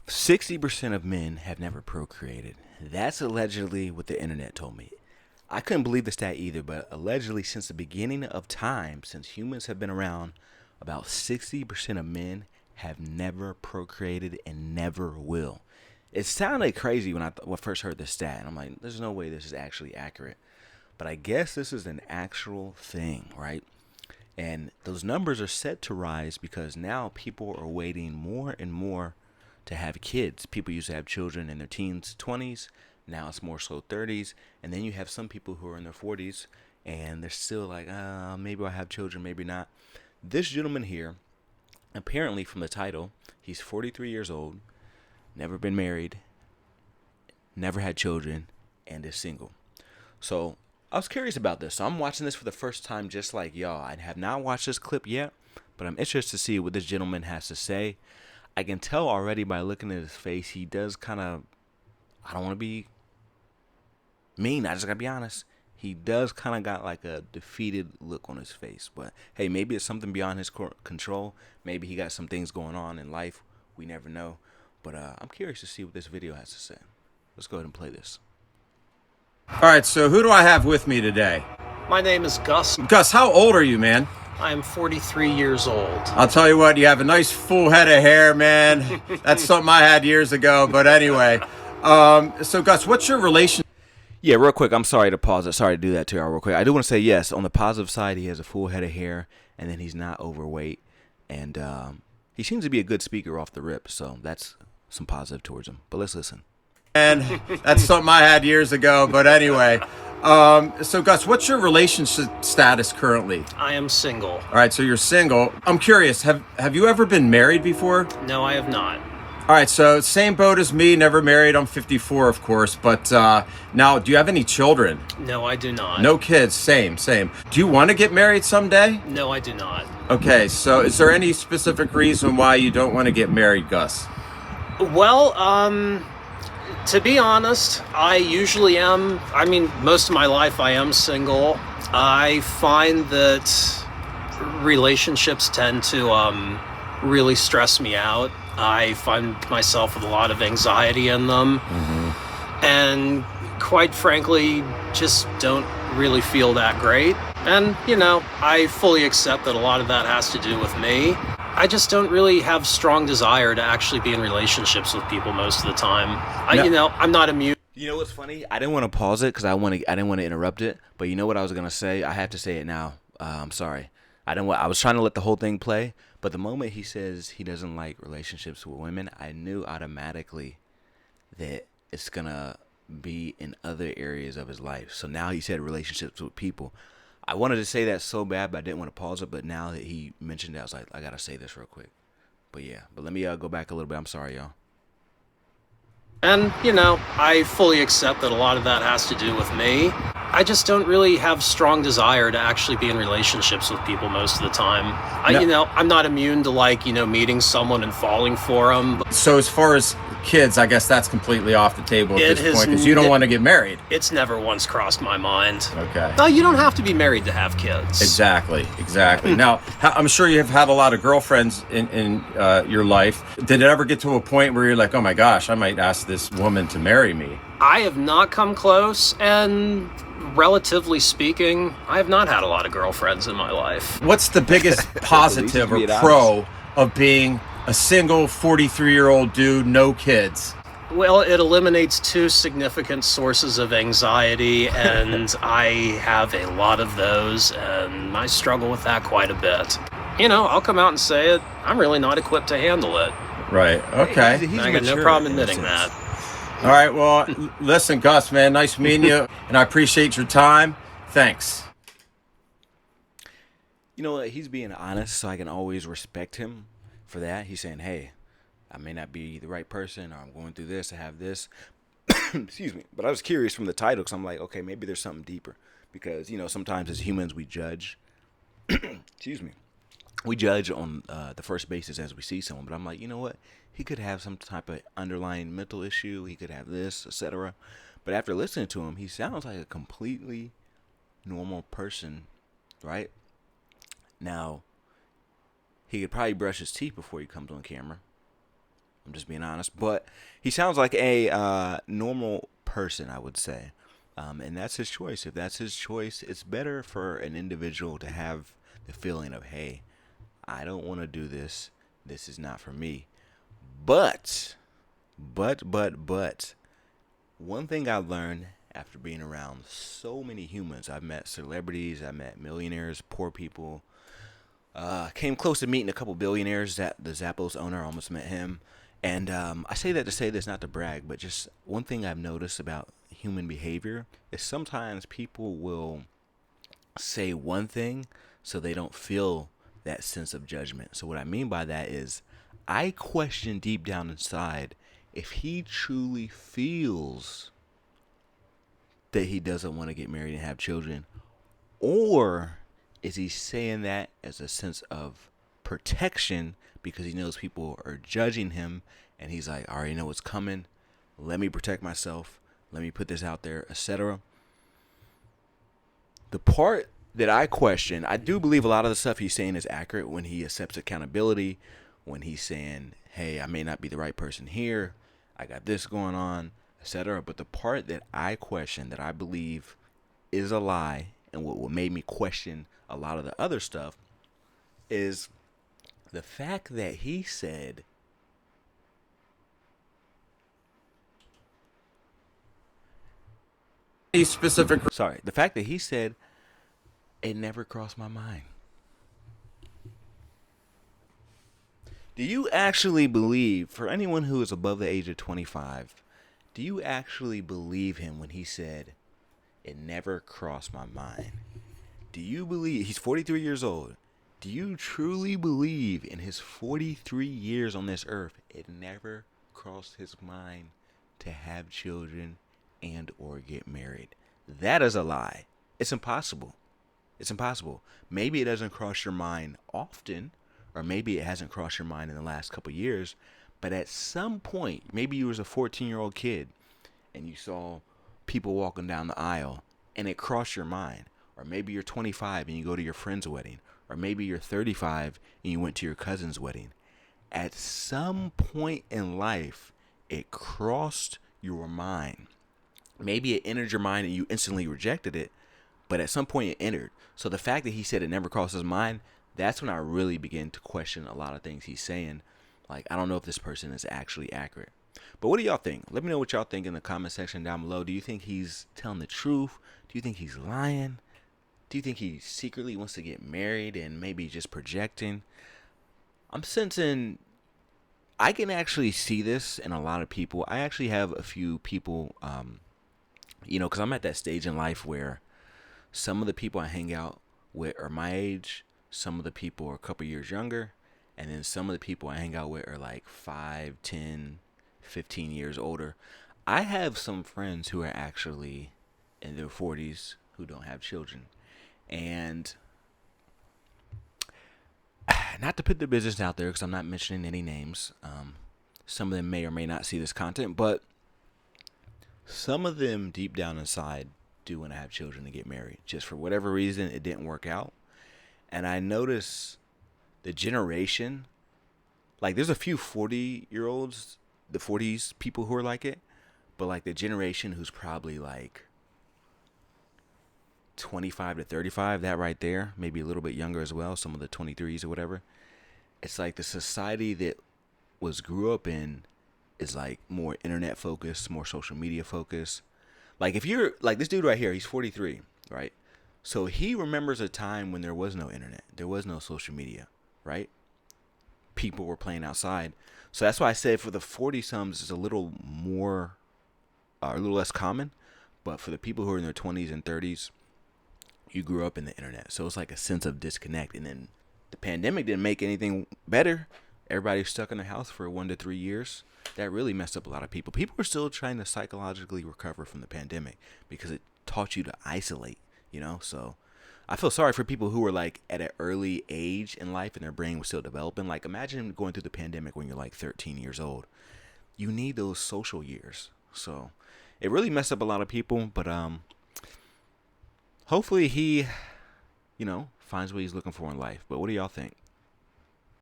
60% of men have never procreated. That's allegedly what the internet told me. I couldn't believe the stat either, but allegedly, since the beginning of time, since humans have been around, about 60% of men have never procreated and never will. It sounded crazy when I first heard this stat, and I'm like, there's no way this is actually accurate. But I guess this is an actual thing, right? And those numbers are set to rise because now people are waiting more and more to have kids. People used to have children in their teens, 20s. Now it's more so 30s. And then you have some people who are in their 40s and they're still like, maybe I'll have children, maybe not. This gentleman here, apparently from the title, he's 43 years old, never been married, never had children, and is single. So I was curious about this. So I'm watching this for the first time just like y'all. I have not watched this clip yet, but I'm interested to see what this gentleman has to say. I can tell already by looking at his face, he does kind of, I don't want to be mean, I just got to be honest. He does kind of got like a defeated look on his face. But hey, maybe it's something beyond his control. Maybe he got some things going on in life. We never know. But I'm curious to see what this video has to say. Let's go ahead and play this. All right, so who do I have with me today? My name is Gus. Gus, how old are you, man? I am 43 years old. I'll tell you what, you have a nice full head of hair, man. That's something I had years ago, but anyway. So Gus, what's your relation? Yeah, real quick, I'm sorry to pause it. Sorry to do that to y'all real quick. I do want to say, yes, on the positive side, he has a full head of hair, and then he's not overweight. And he seems to be a good speaker off the rip, so that's some positive towards him. But let's listen. And that's something I had years ago, but anyway. So Gus, what's your relationship status currently? I am single. All right, so you're single. I'm curious, have you ever been married before? No, I have not. All right, so same boat as me, never married. I'm 54, of course, but now, do you have any children? No, I do not. No kids, same. Do you want to get married someday? No, I do not. Okay, so is there any specific reason why you don't want to get married, Gus? Well, to be honest, I usually am. I mean, most of my life I am single. I find that relationships tend to really stress me out. I find myself with a lot of anxiety in them. And quite frankly, just don't really feel that great. And, I fully accept that a lot of that has to do with me. I just don't really have strong desire to actually be in relationships with people most of the time. I'm not immune. You know what's funny? I didn't want to pause it because I didn't want to interrupt it. But you know what I was gonna say? I have to say it now. I'm sorry. I was trying to let the whole thing play, but the moment he says he doesn't like relationships with women, I knew automatically that it's gonna be in other areas of his life. So now he said relationships with people. I wanted to say that so bad, but I didn't want to pause it. But now that he mentioned it, I was like, I gotta say this real quick. But yeah, let me go back a little bit. I'm sorry, y'all. And, I fully accept that a lot of that has to do with me. I just don't really have strong desire to actually be in relationships with people most of the time. I'm not immune to meeting someone and falling for them. So as far as kids, I guess that's completely off the table at this point because you don't want to get married. It's never once crossed my mind. Okay. No, you don't have to be married to have kids. Exactly. Now, I'm sure you have had a lot of girlfriends in your life. Did it ever get to a point where you're like, oh my gosh, I might ask this woman to marry me? I have not come close, and relatively speaking, I have not had a lot of girlfriends in my life. What's the biggest positive or pro of being a single 43-year-old dude, no kids? Well, it eliminates two significant sources of anxiety, and I have a lot of those, and I struggle with that quite a bit. I'll come out and say it. I'm really not equipped to handle it. Right. Okay. I got no problem admitting that. All right. Well, listen, Gus, man, nice meeting you, and I appreciate your time. Thanks. You know what? He's being honest, so I can always respect him for that. He's saying, hey, I may not be the right person, or I'm going through this, I have this. Excuse me. But I was curious from the title, because I'm like, okay, maybe there's something deeper. Because, sometimes as humans we judge. Excuse me. We judge on the first basis as we see someone. But I'm like, you know what? He could have some type of underlying mental issue. He could have this, etc. But after listening to him, he sounds like a completely normal person, right? Now, he could probably brush his teeth before he comes on camera. I'm just being honest. But he sounds like a normal person, I would say. And that's his choice. If that's his choice, it's better for an individual to have the feeling of, hey, I don't want to do this. This is not for me. But, one thing I learned after being around so many humans, I've met celebrities, I've met millionaires, poor people, came close to meeting a couple billionaires. That the Zappos owner, almost met him. And I say that to say this, not to brag, but just one thing I've noticed about human behavior is sometimes people will say one thing so they don't feel that sense of judgment. So what I mean by that is I question deep down inside if he truly feels that he doesn't want to get married and have children, or is he saying that as a sense of protection because he knows people are judging him and he's like, I already know what's coming. Let me protect myself. Let me put this out there, etc. The part that I question, I do believe a lot of the stuff he's saying is accurate when he accepts accountability, when he's saying, hey, I may not be the right person here. I got this going on, etc. But the part that I question, that I believe is a lie, and what made me question a lot of the other stuff, is the fact that he said specific. the fact that he said it never crossed my mind. Do you actually believe, for anyone who is above the age of 25, do you actually believe him when he said it never crossed my mind? Do you believe, he's 43 years old, do you truly believe in his 43 years on this earth it never crossed his mind to have children and or get married? That is a lie. It's impossible. It's impossible. Maybe it doesn't cross your mind often, or maybe it hasn't crossed your mind in the last couple of years, but at some point, maybe you was a 14-year-old kid and you saw people walking down the aisle and it crossed your mind. Or maybe you're 25 and you go to your friend's wedding. Or maybe you're 35 and you went to your cousin's wedding. At some point in life, it crossed your mind. Maybe it entered your mind and you instantly rejected it, but at some point it entered. So the fact that he said it never crossed his mind, that's when I really begin to question a lot of things he's saying. Like, I don't know if this person is actually accurate. But what do y'all think? Let me know what y'all think in the comment section down below. Do you think he's telling the truth? Do you think he's lying? Do you think he secretly wants to get married and maybe just projecting? I'm sensing I can actually see this in a lot of people. I actually have a few people, because I'm at that stage in life where some of the people I hang out with are my age, some of the people are a couple years younger, and then some of the people I hang out with are like 5, 10, 15 years older. I have some friends who are actually in their 40s who don't have children. And not to put their business out there because I'm not mentioning any names. Some of them may or may not see this content, but some of them deep down inside do want to have children to get married. Just for whatever reason, it didn't work out. And I notice the generation, like there's a few 40-year-olds, the 40s people who are like it, but like the generation who's probably like 25 to 35, that right there, maybe a little bit younger as well, some of the 23s or whatever. It's like the society that grew up in is like more internet focused, more social media focused. Like if you're like this dude right here, he's 43, right? So he remembers a time when there was no internet, there was no social media, right? People were playing outside. So that's why I said for the 40-somethings it's a little more, a little less common. But for the people who are in their 20s and 30s, you grew up in the internet. So it's like a sense of disconnect. And then the pandemic didn't make anything better. Everybody's stuck in the house for 1 to 3 years. That really messed up a lot of people. People are still trying to psychologically recover from the pandemic because it taught you to isolate, So I feel sorry for people who were like at an early age in life and their brain was still developing. Like imagine going through the pandemic when you're like 13 years old. You need those social years. So it really messed up a lot of people, but hopefully he, finds what he's looking for in life. But what do y'all think?